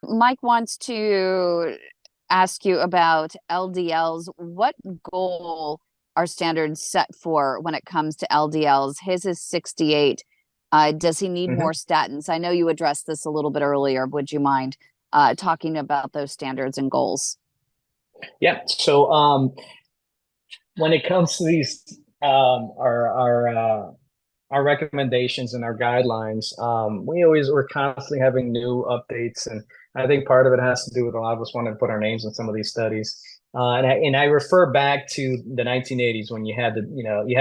Mike wants to ask you about LDLs. What goal are standards set for when it comes to LDLs? His is 68. Does he need more Mhm. statins? I know you addressed this a little bit earlier. Would you mind talking about those standards and goals? Yeah. So when it comes to these, our recommendations and our guidelines, we're constantly having new updates, and I think part of it has to do with a lot of us wanting to put our names in some of these studies. And I refer back to the 1980s when you had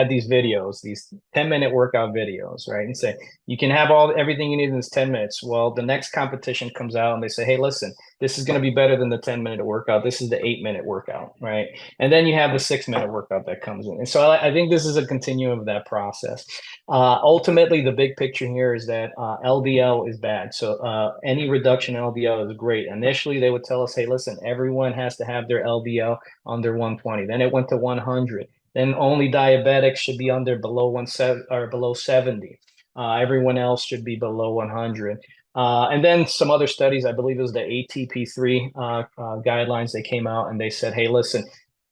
these videos, these 10-minute workout videos, right? And say you can have everything you need in this 10 minutes. Well, the next competition comes out and they say, hey, listen, this is going to be better than the 10-minute workout. This is the 8-minute workout, right? And then you have the 6-minute workout that comes in. And so I think this is a continuum of that process. Ultimately, the big picture here is that LDL is bad. So any reduction in LDL is great. Initially, they would tell us, hey, listen, everyone has to have their LDL under 120. Then it went to 100. Then only diabetics should be under below 70. Everyone else should be below 100. And then some other studies, I believe it was the ATP3 guidelines, they came out and they said, hey, listen,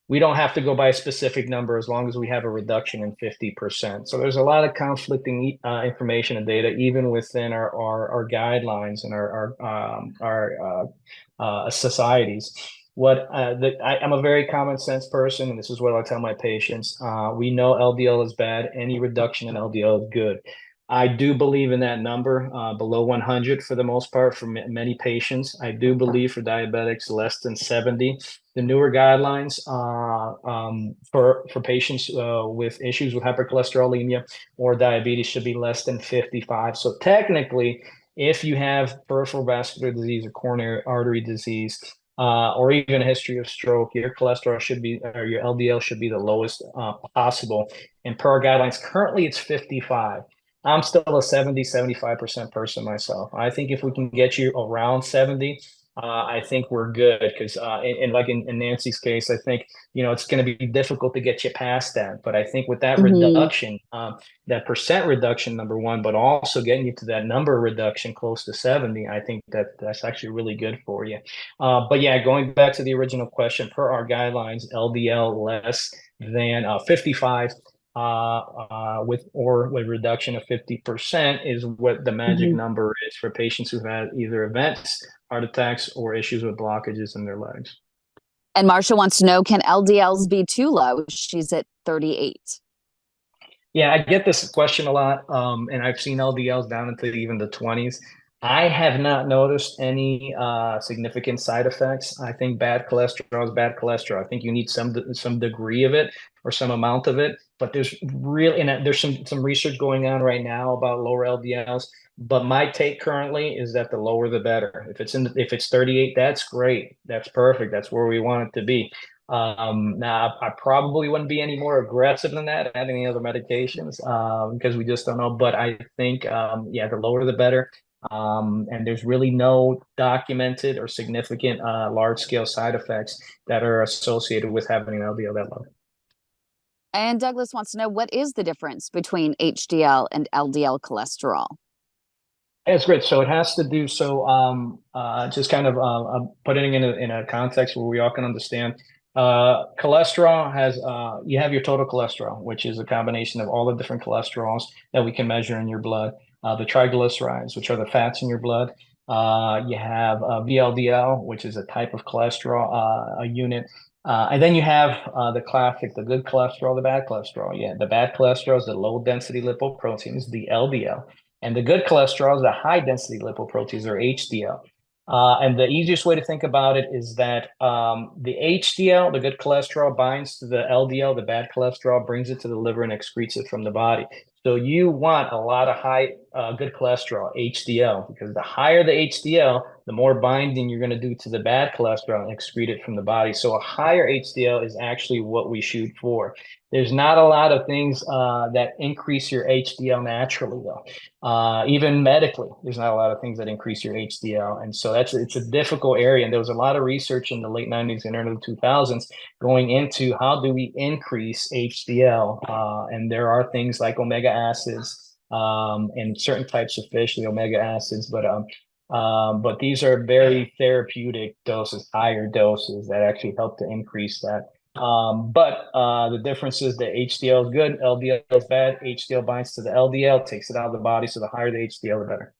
we don't have to go by a specific number as long as we have a reduction in 50%. So there's a lot of conflicting information and data, even within our guidelines and our societies. I'm a very common sense person, and this is what I tell my patients. We know LDL is bad. Any reduction in LDL is good. I do believe in that number below 100 for the most part for many patients. I do believe for diabetics less than 70. The newer guidelines for patients with issues with hypercholesterolemia or diabetes should be less than 55. So technically, if you have peripheral vascular disease or coronary artery disease, or even a history of stroke, your cholesterol should be, or your LDL should be the lowest possible. And per our guidelines, currently it's 55. I'm still a 75% person myself. I think if we can get you around 70, I think we're good because, like in Nancy's case, I think, it's going to be difficult to get you past that. But I think with that Mm-hmm. reduction, that percent reduction, number one, but also getting you to that number reduction close to 70, I think that's actually really good for you. But yeah, going back to the original question, per our guidelines, LDL less than 55 with reduction of 50% is what the magic Mm-hmm. number is for patients who've had either events, heart attacks, or issues with blockages in their legs. And Marcia wants to know, can LDLs be too low? She's at 38. Yeah, I get this question a lot, and I've seen LDLs down into even the 20s. I have not noticed any significant side effects. I think bad cholesterol is bad cholesterol. I think you need some degree of it or some amount of it. But there's some research going on right now about lower LDLs. But my take currently is that the lower the better. If it's 38, that's great. That's perfect. That's where we want it to be. Now, I probably wouldn't be any more aggressive than that, add any other medications, because we just don't know. But I think, yeah, the lower the better. And there's really no documented or significant large scale side effects that are associated with having an LDL that low. And Douglas wants to know, what is the difference between HDL and LDL cholesterol? It's great. So it has to do just kind of putting it in a context where we all can understand. Cholesterol has you have your total cholesterol, which is a combination of all the different cholesterols that we can measure in your blood. The triglycerides, which are the fats in your blood. You have VLDL, which is a type of cholesterol, a unit. And then you have the good cholesterol, the bad cholesterol. Yeah, the bad cholesterol is the low density lipoproteins, the LDL. And the good cholesterol is the high density lipoproteins or HDL. And the easiest way to think about it is that the HDL, the good cholesterol, binds to the LDL, the bad cholesterol, brings it to the liver and excretes it from the body. So you want a lot of good cholesterol, HDL, because the higher the HDL, the more binding you're going to do to the bad cholesterol and excrete it from the body. So a higher HDL is actually what we shoot for. There's not a lot of things that increase your HDL naturally, though. Even medically, there's not a lot of things that increase your HDL, and so it's a difficult area. And there was a lot of research in the late 90s and early 2000s going into how do we increase HDL, and there are things like omega acids and certain types of fish, the omega acids, but But these are very therapeutic doses, higher doses that actually help to increase that. But the difference is the HDL is good, LDL is bad. HDL binds to the LDL, takes it out of the body. So the higher the HDL, the better.